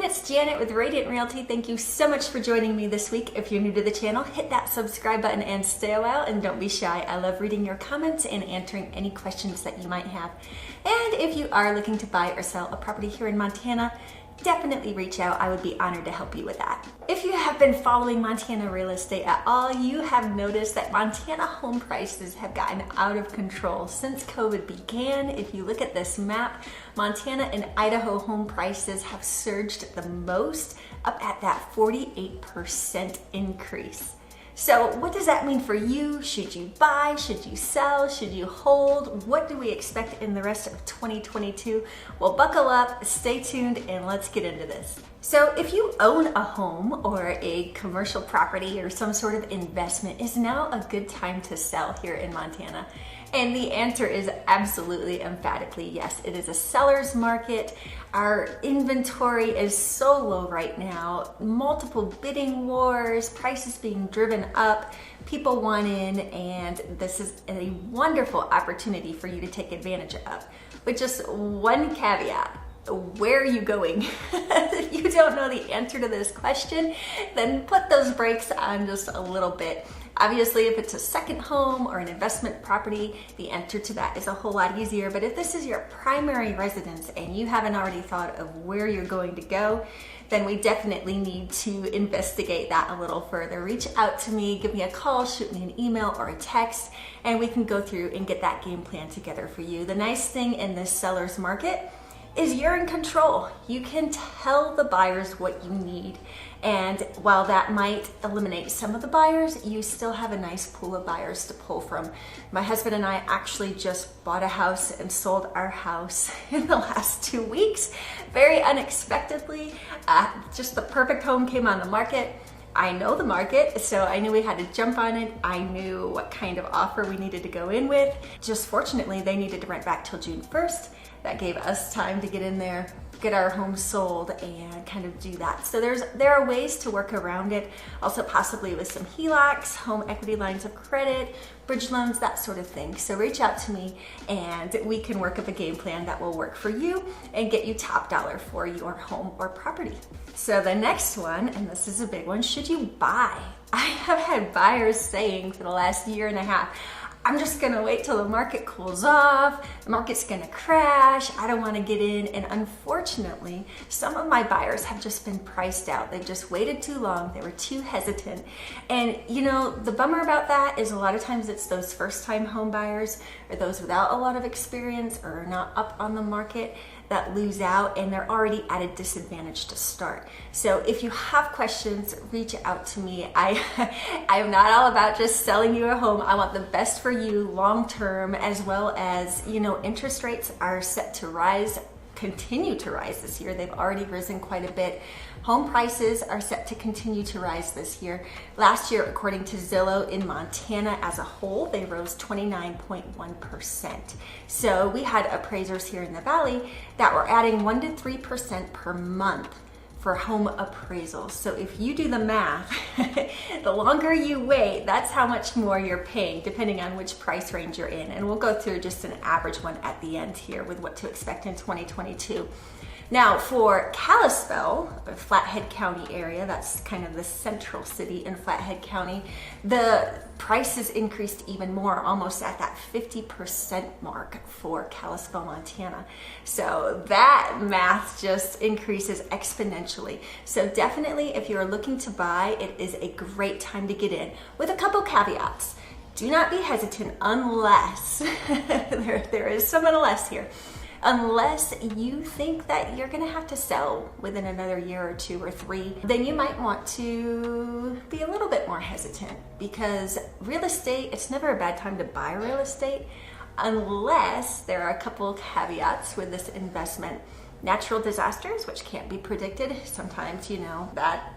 it's Janet with Radiant Realty. Thank you so much for joining me this week. If you're new to the channel, hit that subscribe button and stay a while, and don't be shy. I love reading your comments and answering any questions that you might have. And if you are looking to buy or sell a property here in Montana, definitely reach out. I would be honored to help you with that. If you have been following Montana real estate at all, you have noticed that Montana home prices have gotten out of control since COVID began. If you look at this map, Montana and Idaho home prices have surged the most, up at that 48% increase. So what does that mean for you? Should you buy? Should you sell? Should you hold? What do we expect in the rest of 2022? Well, buckle up, stay tuned, and let's get into this. So if you own a home or a commercial property or some sort of investment, is now a good time to sell here in Montana? And the answer is absolutely, emphatically yes. It is a seller's market. Our inventory is so low right now. Multiple bidding wars, prices being driven up, people want in, and this is a wonderful opportunity for you to take advantage of. With just one caveat. Where are you going? If you don't know the answer to this question, then put those brakes on just a little bit. Obviously, if it's a second home or an investment property, the answer to that is a whole lot easier. But if this is your primary residence and you haven't already thought of where you're going to go, then we definitely need to investigate that a little further. Reach out to me, give me a call, shoot me an email or a text, and we can go through and get that game plan together for you. The nice thing in this seller's market is you're in control. You can tell the buyers what you need. And while that might eliminate some of the buyers, you still have a nice pool of buyers to pull from. My husband and I actually just bought a house and sold our house in the last 2 weeks, very unexpectedly. Just the perfect home came on the market. I know the market, so I knew we had to jump on it. I knew what kind of offer we needed to go in with. Just fortunately, they needed to rent back till June 1st. That gave us time to get in there, get our home sold, and kind of do that. So there are ways to work around it. Also possibly with some HELOCs, home equity lines of credit, bridge loans, that sort of thing. So reach out to me and we can work up a game plan that will work for you and get you top dollar for your home or property. So the next one, and this is a big one, should you buy? I have had buyers saying for the last year and a half, I'm just gonna wait till the market cools off, the market's gonna crash, I don't wanna get in. And unfortunately, some of my buyers have just been priced out. They've just waited too long, they were too hesitant. And you know, the bummer about that is a lot of times it's those first time home buyers or those without a lot of experience or are not up on the market that lose out, and they're already at a disadvantage to start. So if you have questions, reach out to me. I am not all about just selling you a home. I want the best for you long term, as well as, you know, interest rates are set to rise, continue to rise this year. They've already risen quite a bit. Home prices are set to continue to rise this year. Last year, according to Zillow, in Montana as a whole, they rose 29.1%. So we had appraisers here in the Valley that were adding 1 to 3% per month for home appraisals. So if you do the math, the longer you wait, that's how much more you're paying, depending on which price range you're in. And we'll go through just an average one at the end here with what to expect in 2022. Now for Kalispell, Flathead County area, that's kind of the central city in Flathead County, the prices increased even more, almost at that 50% mark for Kalispell, Montana. So that math just increases exponentially. So definitely if you're looking to buy, it is a great time to get in, with a couple caveats. Do not be hesitant unless, there is some unless here. Unless you think that you're gonna have to sell within another year or 2 or 3, then you might want to be a little bit more hesitant, because real estate, it's never a bad time to buy real estate unless there are a couple caveats with this investment. Natural disasters, which can't be predicted, sometimes, you know, that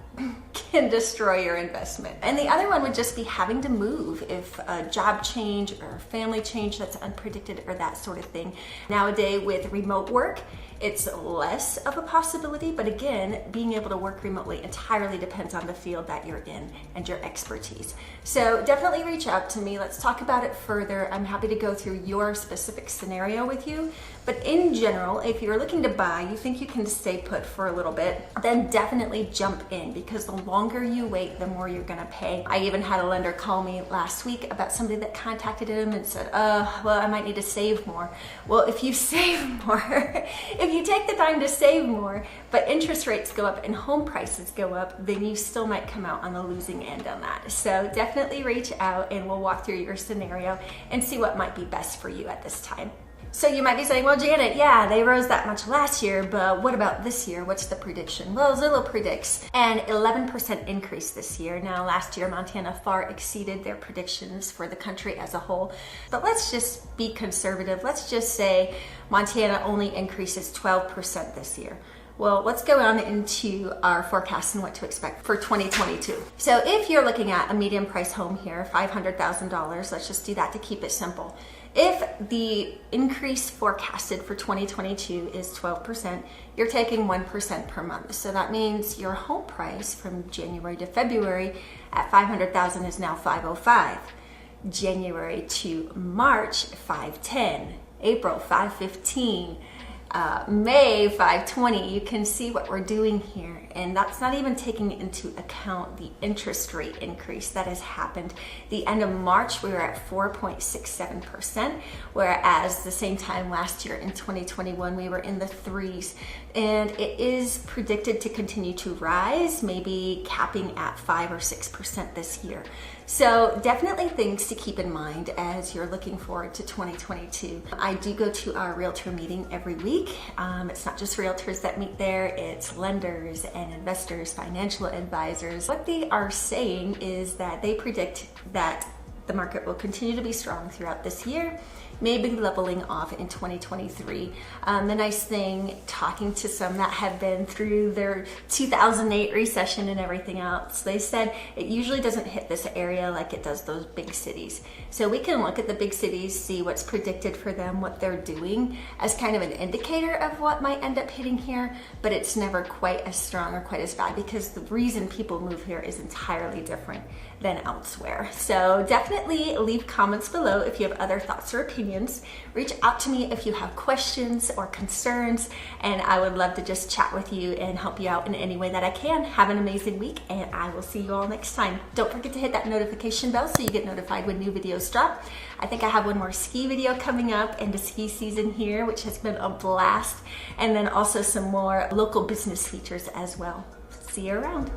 can destroy your investment. And the other one would just be having to move, if a job change or family change that's unpredicted or that sort of thing. Nowadays with remote work, it's less of a possibility, but again, being able to work remotely entirely depends on the field that you're in and your expertise. So definitely reach out to me. Let's talk about it further. I'm happy to go through your specific scenario with you. But in general, if you're looking to buy, you think you can stay put for a little bit, then definitely jump in, because the longer you wait, the more you're gonna pay. I even had a lender call me last week about somebody that contacted him and said, well, I might need to save more. Well, if you save more, if you take the time to save more, but interest rates go up and home prices go up, then you still might come out on the losing end on that. So definitely reach out and we'll walk through your scenario and see what might be best for you at this time. So you might be saying, well, Janet, yeah, they rose that much last year, but what about this year? What's the prediction? Well, Zillow predicts an 11% increase this year. Now, last year, Montana far exceeded their predictions for the country as a whole. But let's just be conservative. Let's just say Montana only increases 12% this year. Well, let's go on into our forecast and what to expect for 2022. So if you're looking at a medium price home here, $500,000, let's just do that to keep it simple. If the increase forecasted for 2022 is 12%, you're taking 1% per month. So that means your home price from January to February at $500,000 is now $505. January to March, $510. April, $515. May 520. You can see what we're doing here, and that's not even taking into account the interest rate increase that has happened. The end of March we were at 4.67%, whereas the same time last year in 2021 we were in the 3s, and it is predicted to continue to rise, maybe capping at 5 or 6% this year. So definitely things to keep in mind as you're looking forward to 2022. I do go to our realtor meeting every week. It's not just realtors that meet there, it's lenders and investors, financial advisors. What they are saying is that they predict that the market will continue to be strong throughout this year, maybe leveling off in 2023. The nice thing, talking to some that have been through their 2008 recession and everything else, they said it usually doesn't hit this area like it does those big cities. So we can look at the big cities, see what's predicted for them, what they're doing as kind of an indicator of what might end up hitting here, but it's never quite as strong or quite as bad because the reason people move here is entirely different than elsewhere. So definitely leave comments below if you have other thoughts or opinions. Reach out to me if you have questions or concerns, and I would love to just chat with you and help you out in any way that I can. Have an amazing week, and I will see you all next time. Don't forget to hit that notification bell so you get notified when new videos drop. I think I have one more ski video coming up into ski season here, which has been a blast, and then also some more local business features as well. See you around.